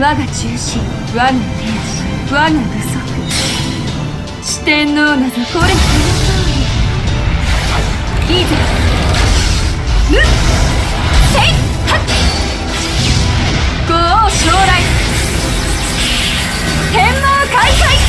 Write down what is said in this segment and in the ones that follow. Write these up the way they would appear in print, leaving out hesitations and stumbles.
我が中心、我が天使、我が具足。四天王なぞこれこの通り。いざ無せいはっ五王将来天王開会。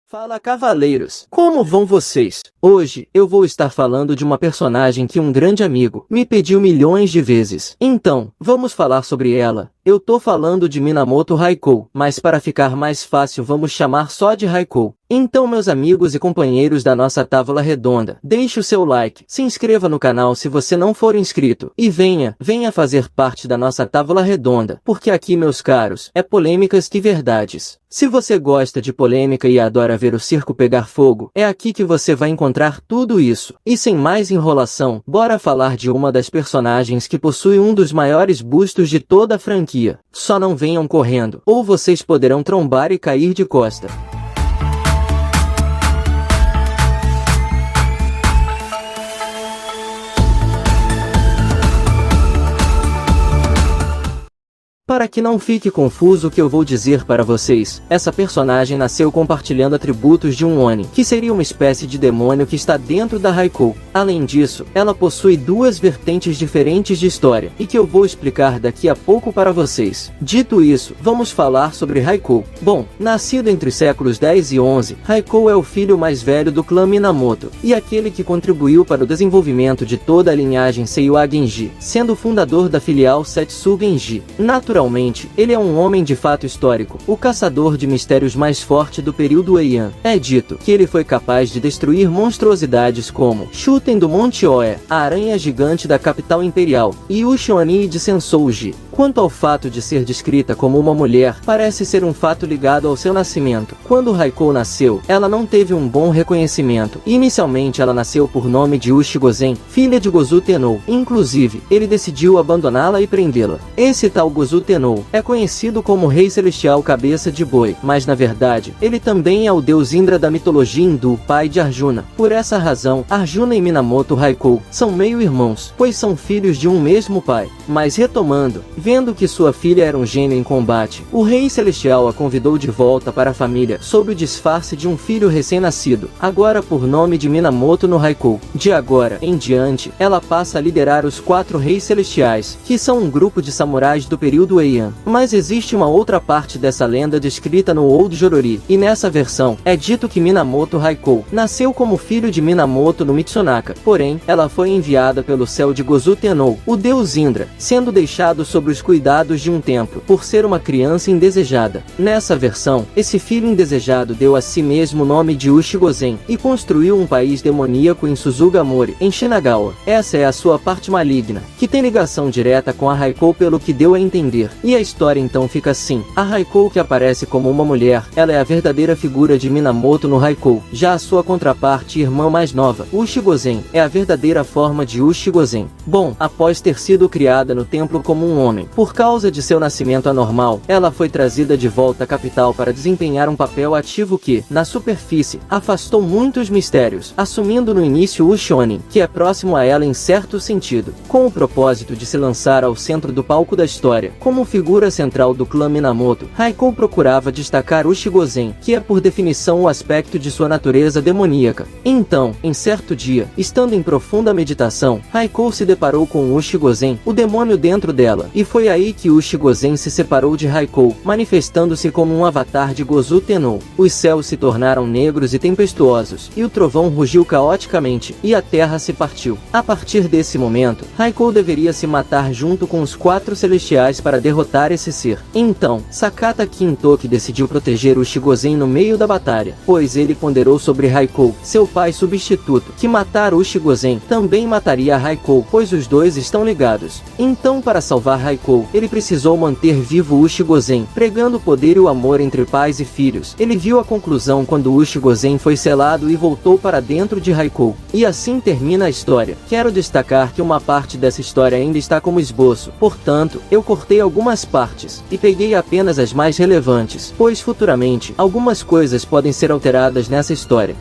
Fala, cavaleiros! Como vão vocês? Hoje, eu vou estar falando de uma personagem que um grande amigo me pediu milhões de vezes. Então, vamos falar sobre ela. Eu tô falando de Minamoto Haikou, mas para ficar mais fácil vamos chamar só de Haikou. Então, meus amigos e companheiros da nossa tábua redonda, deixe o seu like, se inscreva no canal se você não for inscrito, e venha fazer parte da nossa tábua redonda, porque aqui, meus caros, é polêmicas que verdades. Se você gosta de polêmica e adora ver o circo pegar fogo, é aqui que você vai encontrar tudo isso. E sem mais enrolação, bora falar de uma das personagens que possui um dos maiores bustos de toda a franquia. Só não venham correndo, ou vocês poderão trombar e cair de costa. Para que não fique confuso o que eu vou dizer para vocês, essa personagem nasceu compartilhando atributos de um Oni, que seria uma espécie de demônio que está dentro da Haikou. Além disso, ela possui duas vertentes diferentes de história, e que eu vou explicar daqui a pouco para vocês. Dito isso, vamos falar sobre Haikou. Bom, nascido entre os séculos 10 e 11, Haikou é o filho mais velho do clã Minamoto, e aquele que contribuiu para o desenvolvimento de toda a linhagem Seiwa Genji, sendo o fundador da filial Setsu Genji. Naturalmente, ele é um homem de fato histórico, o caçador de mistérios mais forte do período Heian. É dito que ele foi capaz de destruir monstruosidades como Shuten do Monte Oe, a aranha gigante da capital imperial, e o Shonin de Sensouji. Quanto ao fato de ser descrita como uma mulher, parece ser um fato ligado ao seu nascimento. Quando Haikou nasceu, ela não teve um bom reconhecimento. Inicialmente ela nasceu por nome de Ushi Gozen, filha de Gozu Tennou. Inclusive, ele decidiu abandoná-la e prendê-la. Esse tal Gozu Tennou é conhecido como Rei Celestial Cabeça de Boi, mas na verdade, ele também é o deus Indra da mitologia hindu, pai de Arjuna. Por essa razão, Arjuna e Minamoto Haikou são meio-irmãos, pois são filhos de um mesmo pai. Mas retomando, vendo que sua filha era um gênio em combate, o Rei Celestial a convidou de volta para a família sob o disfarce de um filho recém-nascido, agora por nome de Minamoto no Haikou. De agora em diante, ela passa a liderar os 4 Reis Celestiais, que são um grupo de samurais do período Heian. Mas existe uma outra parte dessa lenda descrita no Old Jorori, e nessa versão, é dito que Minamoto Haikou nasceu como filho de Minamoto no Mitsunaka, porém, ela foi enviada pelo céu de Gozu Tennou, o deus Indra, sendo deixado sob os cuidados de um templo, por ser uma criança indesejada. Nessa versão, esse filho indesejado deu a si mesmo o nome de Ushi Gozen, e construiu um país demoníaco em Suzugamori, em Shinagawa. Essa é a sua parte maligna, que tem ligação direta com a Haikou pelo que deu a entender. E a história então fica assim: a Haikou que aparece como uma mulher, ela é a verdadeira figura de Minamoto no Haikou. Já a sua contraparte e irmã mais nova, Ushi Gozen, é a verdadeira forma de Ushi Gozen. Bom, após ter sido criada no templo como um homem, por causa de seu nascimento anormal, ela foi trazida de volta à capital para desempenhar um papel ativo que, na superfície, afastou muitos mistérios, assumindo no início o Shonin, que é próximo a ela em certo sentido, com o propósito de se lançar ao centro do palco da história. Como figura central do clã Minamoto, Haikou procurava destacar Ushi Gozen, que é por definição o aspecto de sua natureza demoníaca. Então, em certo dia, estando em profunda meditação, Haikou se deparou com Ushi Gozen, o demônio dentro dela, e foi aí que Ushi Gozen se separou de Haikou, manifestando-se como um avatar de Gozu Tennou. Os céus se tornaram negros e tempestuosos, e o trovão rugiu caoticamente, e a terra se partiu. A partir desse momento, Haikou deveria se matar junto com os 4 celestiais para derrotar esse ser. Então, Sakata Kintoki decidiu proteger Ushi Gozen no meio da batalha, pois ele ponderou sobre Haikou, seu pai substituto, que matar Ushi Gozen também mataria a Haikou, pois os dois estão ligados. Então, para salvar Haikou, ele precisou manter vivo Ushi Gozen, pregando o poder e o amor entre pais e filhos. Ele viu a conclusão quando Ushi Gozen foi selado e voltou para dentro de Haikou. E assim termina a história. Quero destacar que uma parte dessa história ainda está como esboço, portanto, eu cortei algumas partes, e peguei apenas as mais relevantes, pois futuramente, algumas coisas podem ser alteradas nessa história.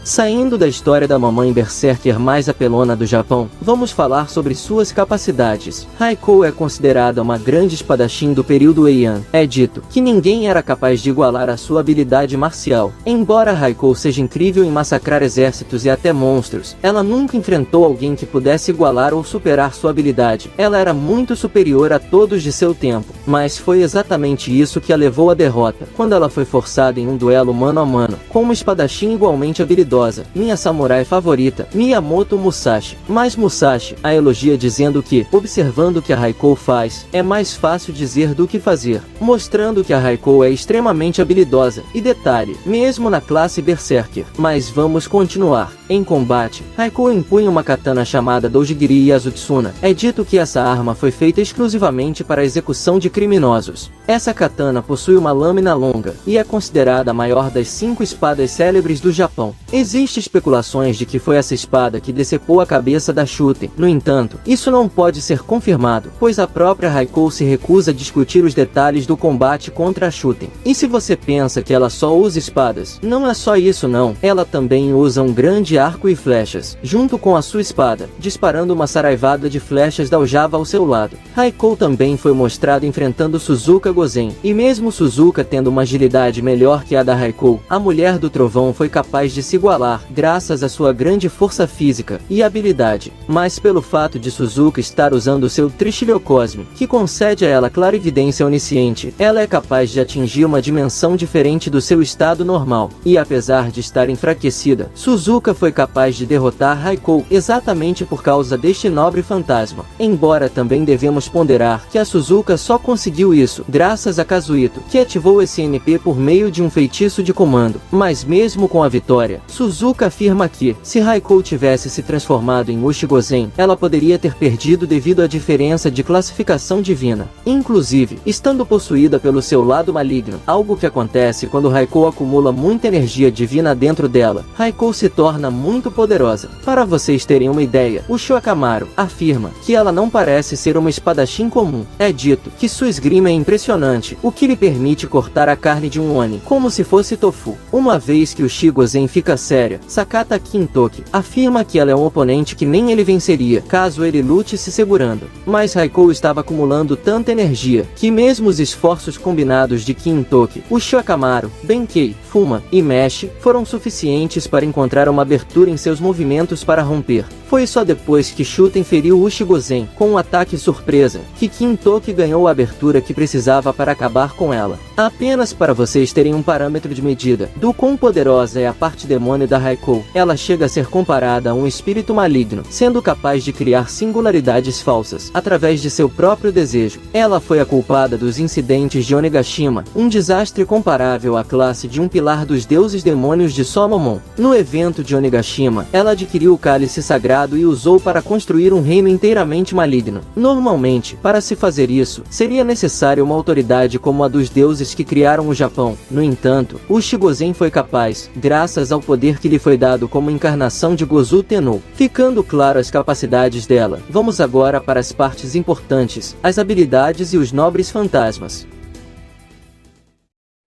Saindo da história da mamãe berserker mais apelona do Japão, vamos falar sobre suas capacidades. Raikou é considerada uma grande espadachim do período Heian. É dito que ninguém era capaz de igualar a sua habilidade marcial. Embora Raikou seja incrível em massacrar exércitos e até monstros, ela nunca enfrentou alguém que pudesse igualar ou superar sua habilidade. Ela era muito superior a todos de seu tempo, mas foi exatamente isso que a levou à derrota, quando ela foi forçada em um duelo mano a mano, com uma espadachim igualmente habilidosa, minha samurai favorita, Miyamoto Musashi. Mas Musashi a elogia dizendo que, observando o que a Raikou faz, é mais fácil dizer do que fazer, mostrando que a Raikou é extremamente habilidosa, e detalhe, mesmo na classe Berserker. Mas vamos continuar. Em combate, Raikou empunha uma katana chamada Dojigiri Yazutsuna. É dito que essa arma foi feita exclusivamente para a execução de criminosos. Essa katana possui uma lâmina longa, e é considerada a maior das 5 espadas célebres do Japão. Existem especulações de que foi essa espada que decepou a cabeça da Shuten. No entanto, isso não pode ser confirmado, pois a própria Raikou se recusa a discutir os detalhes do combate contra a Shuten. E se você pensa que ela só usa espadas, não é só isso não, ela também usa um grande arco e flechas, junto com a sua espada, disparando uma saraivada de flechas da aljava ao seu lado. Raikou também foi mostrado enfrentando Suzuka Gozen, e mesmo Suzuka tendo uma agilidade melhor que a da Raikou, a Mulher do Trovão foi capaz de se igualar, graças à sua grande força física e habilidade. Mas pelo fato de Suzuka estar usando seu Tristilho Cosme, que concede a ela clarividência onisciente, ela é capaz de atingir uma dimensão diferente do seu estado normal. E apesar de estar enfraquecida, Suzuka foi capaz de derrotar Raikou exatamente por causa deste nobre fantasma. Embora também devemos ponderar que a Suzuka só conseguiu isso graças a Kazuhito, que ativou esse MP por meio de um feitiço de comando. Mas mesmo com a vitória, Suzuka afirma que, se Raikou tivesse se transformado em Ushigozen, ela poderia ter perdido devido à diferença de classificação divina. Inclusive, estando possuída pelo seu lado maligno, algo que acontece quando Raikou acumula muita energia divina dentro dela, Raikou se torna muito poderosa. Para vocês terem uma ideia, o Shokamaru afirma que ela não parece ser uma espadachim comum. É dito que sua esgrima é impressionante, o que lhe permite cortar a carne de um Oni, como se fosse tofu. Uma vez que o Shigozen fica séria, Sakata Kintoki afirma que ela é um oponente que nem ele venceria, caso ele lute se segurando. Mas Raikou estava acumulando tanta energia, que mesmo os esforços combinados de Kintoki, o Shokamaru, Benkei, Fuma e Mesh foram suficientes para encontrar uma abertura em seus movimentos para romper. Foi só depois que Shuten feriu Ushigozen com um ataque surpresa, que Kintoki ganhou a abertura que precisava para acabar com ela. Apenas para vocês terem um parâmetro de medida do quão poderosa é a parte demônio da Raikou, ela chega a ser comparada a um espírito maligno, sendo capaz de criar singularidades falsas, através de seu próprio desejo. Ela foi a culpada dos incidentes de Onigashima, um desastre comparável à classe de um pilar dos deuses demônios de Somomon. No evento de Onigashima, ela adquiriu o cálice sagrado e usou para construir um reino inteiramente maligno. Normalmente, para se fazer isso, seria necessária uma autoridade como a dos deuses que criaram o Japão. No entanto, o Shigozen foi capaz, graças ao poder que lhe foi dado como encarnação de Gozu Tennou. Ficando claro as capacidades dela, vamos agora para as partes importantes, as habilidades e os nobres fantasmas.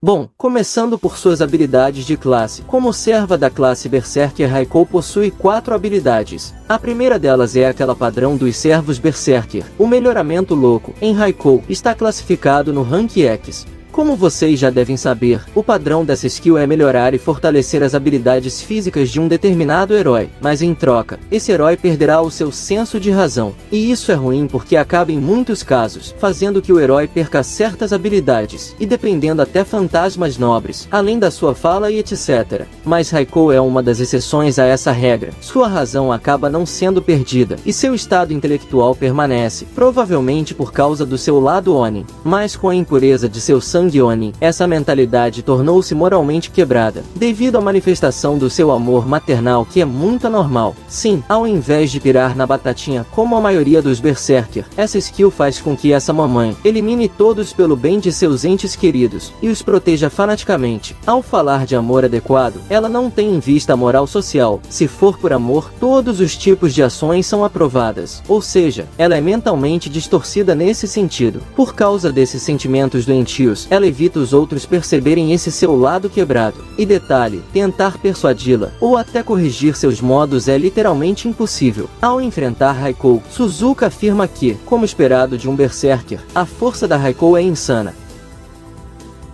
Bom, começando por suas habilidades de classe. Como serva da classe Berserker, Raikou possui 4 habilidades. A primeira delas é aquela padrão dos servos Berserker. O melhoramento louco, em Raikou, está classificado no Rank X. Como vocês já devem saber, o padrão dessa skill é melhorar e fortalecer as habilidades físicas de um determinado herói, mas em troca, esse herói perderá o seu senso de razão. E isso é ruim porque acaba em muitos casos, fazendo que o herói perca certas habilidades, e dependendo até fantasmas nobres, além da sua fala e etc. Mas Raikou é uma das exceções a essa regra. Sua razão acaba não sendo perdida, e seu estado intelectual permanece, provavelmente por causa do seu lado Oni. Mas com a impureza de seu sangue Oni, essa mentalidade tornou-se moralmente quebrada, devido à manifestação do seu amor maternal que é muito anormal. Sim, ao invés de pirar na batatinha como a maioria dos Berserker, essa skill faz com que essa mamãe elimine todos pelo bem de seus entes queridos, e os proteja fanaticamente. Ao falar de amor adequado, ela não tem em vista a moral social. Se for por amor, todos os tipos de ações são aprovadas, ou seja, ela é mentalmente distorcida nesse sentido. Por causa desses sentimentos doentios, ela evita os outros perceberem esse seu lado quebrado. E detalhe, tentar persuadi-la, ou até corrigir seus modos é literalmente impossível. Ao enfrentar Raikou, Suzuka afirma que, como esperado de um berserker, a força da Raikou é insana.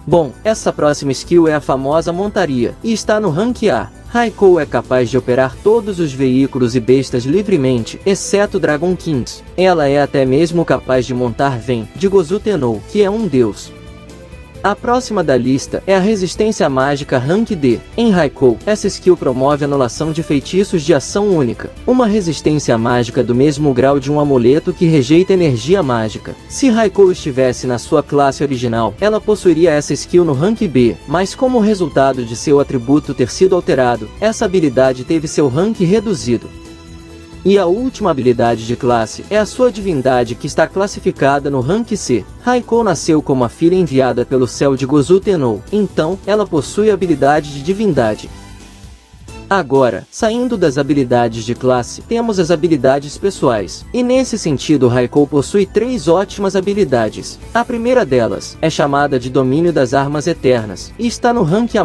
Bom, essa próxima skill é a famosa montaria, e está no rank A. Raikou é capaz de operar todos os veículos e bestas livremente, exceto Dragon Kings. Ela é até mesmo capaz de montar Ven, de Gozu Tennou, que é um deus. A próxima da lista é a resistência mágica Rank D. Em Raikou, essa skill promove a anulação de feitiços de ação única, uma resistência mágica do mesmo grau de um amuleto que rejeita energia mágica. Se Raikou estivesse na sua classe original, ela possuiria essa skill no Rank B, mas como resultado de seu atributo ter sido alterado, essa habilidade teve seu rank reduzido. E a última habilidade de classe é a sua divindade, que está classificada no Rank C. Raikou nasceu como a filha enviada pelo céu de Gozu Tennou, então ela possui a habilidade de divindade. Agora, saindo das habilidades de classe, temos as habilidades pessoais. E nesse sentido Raikou possui 3 ótimas habilidades. A primeira delas é chamada de Domínio das Armas Eternas, e está no rank A+.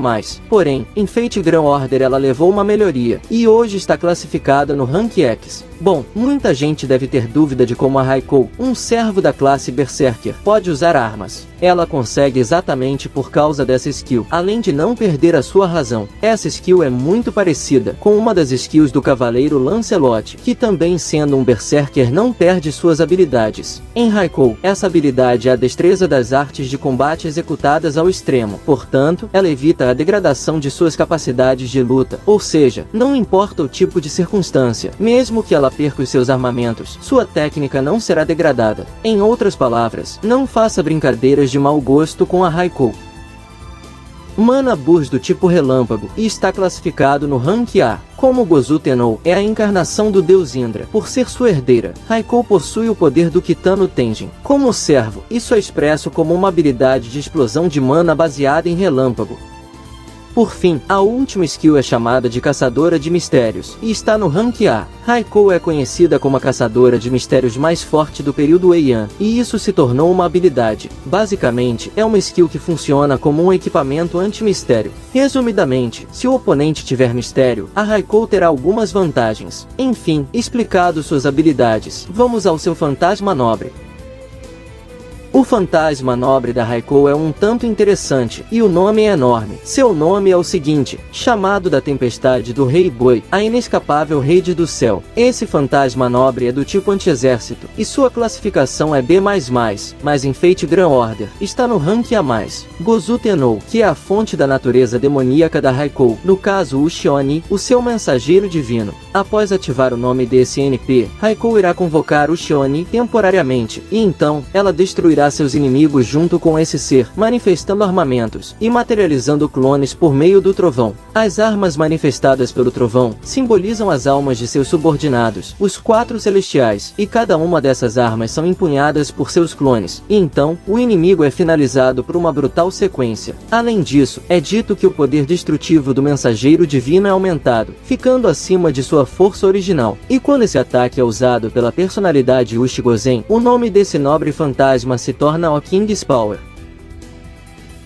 Porém, em Fate Grand Order ela levou uma melhoria, e hoje está classificada no rank X. Bom, muita gente deve ter dúvida de como a Raikou, um servo da classe Berserker, pode usar armas. Ela consegue exatamente por causa dessa skill, além de não perder a sua razão. Essa skill é muito parecida com uma das skills do Cavaleiro Lancelot, que também sendo um Berserker não perde suas habilidades. Em Raikou, essa habilidade é a destreza das artes de combate executadas ao extremo, portanto, ela evita a degradação de suas capacidades de luta, ou seja, não importa o tipo de circunstância, mesmo que ela perca os seus armamentos, sua técnica não será degradada. Em outras palavras, não faça brincadeiras de mau gosto com a Raikou. Mana Burst do tipo Relâmpago, e está classificado no rank A. Como Gozu Tennou é a encarnação do deus Indra, por ser sua herdeira, Raikou possui o poder do Kitano Tenjin. Como servo, isso é expresso como uma habilidade de explosão de mana baseada em relâmpago. Por fim, a última skill é chamada de Caçadora de Mistérios, e está no rank A. Raikou é conhecida como a caçadora de mistérios mais forte do período Heian, e isso se tornou uma habilidade. Basicamente, é uma skill que funciona como um equipamento anti-mistério. Resumidamente, se o oponente tiver mistério, a Raikou terá algumas vantagens. Enfim, explicado suas habilidades, vamos ao seu fantasma nobre. O fantasma nobre da Raikou é um tanto interessante, e o nome é enorme. Seu nome é o seguinte: chamado da tempestade do Rei Boi, a inescapável rede do céu. Esse fantasma nobre é do tipo anti-exército, e sua classificação é B++, mas em Fate Grand Order, está no rank A+. Gozu Tennou, que é a fonte da natureza demoníaca da Raikou, no caso o Shioni, o seu mensageiro divino. Após ativar o nome desse NP, Raikou irá convocar o Shioni temporariamente, e então, ela destruirá seus inimigos junto com esse ser, manifestando armamentos e materializando clones por meio do trovão. As armas manifestadas pelo trovão simbolizam as almas de seus subordinados, os 4 celestiais, e cada uma dessas armas são empunhadas por seus clones, e então, o inimigo é finalizado por uma brutal sequência. Além disso, é dito que o poder destrutivo do mensageiro divino é aumentado, ficando acima de sua força original. E quando esse ataque é usado pela personalidade Uchigozen, o nome desse nobre fantasma se torna o King's Power.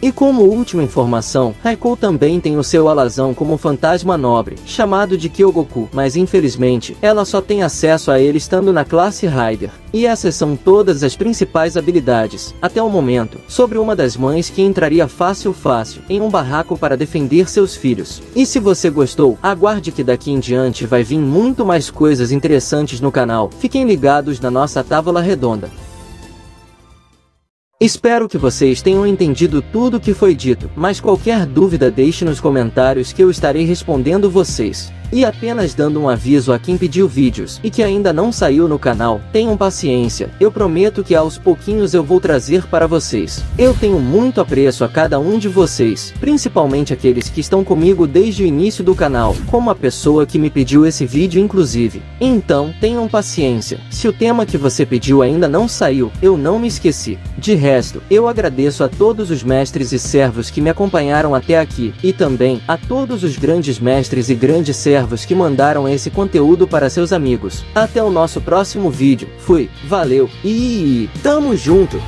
E como última informação, Raikou também tem o seu alazão como fantasma nobre, chamado de Kyogoku, mas infelizmente, ela só tem acesso a ele estando na classe Rider. E essas são todas as principais habilidades, até o momento, sobre uma das mães que entraria fácil em um barraco para defender seus filhos. E se você gostou, aguarde que daqui em diante vai vir muito mais coisas interessantes no canal. Fiquem ligados na nossa tábua redonda. Espero que vocês tenham entendido tudo o que foi dito, mas qualquer dúvida deixe nos comentários que eu estarei respondendo vocês. E apenas dando um aviso a quem pediu vídeos e que ainda não saiu no canal, tenham paciência, eu prometo que aos pouquinhos eu vou trazer para vocês. Eu tenho muito apreço a cada um de vocês, principalmente aqueles que estão comigo desde o início do canal, como a pessoa que me pediu esse vídeo inclusive. Então, tenham paciência, se o tema que você pediu ainda não saiu, eu não me esqueci. De resto, eu agradeço a todos os mestres e servos que me acompanharam até aqui, e também a todos os grandes mestres e grandes servos que mandaram esse conteúdo para seus amigos. Até o nosso próximo vídeo. Fui, valeu e tamo junto!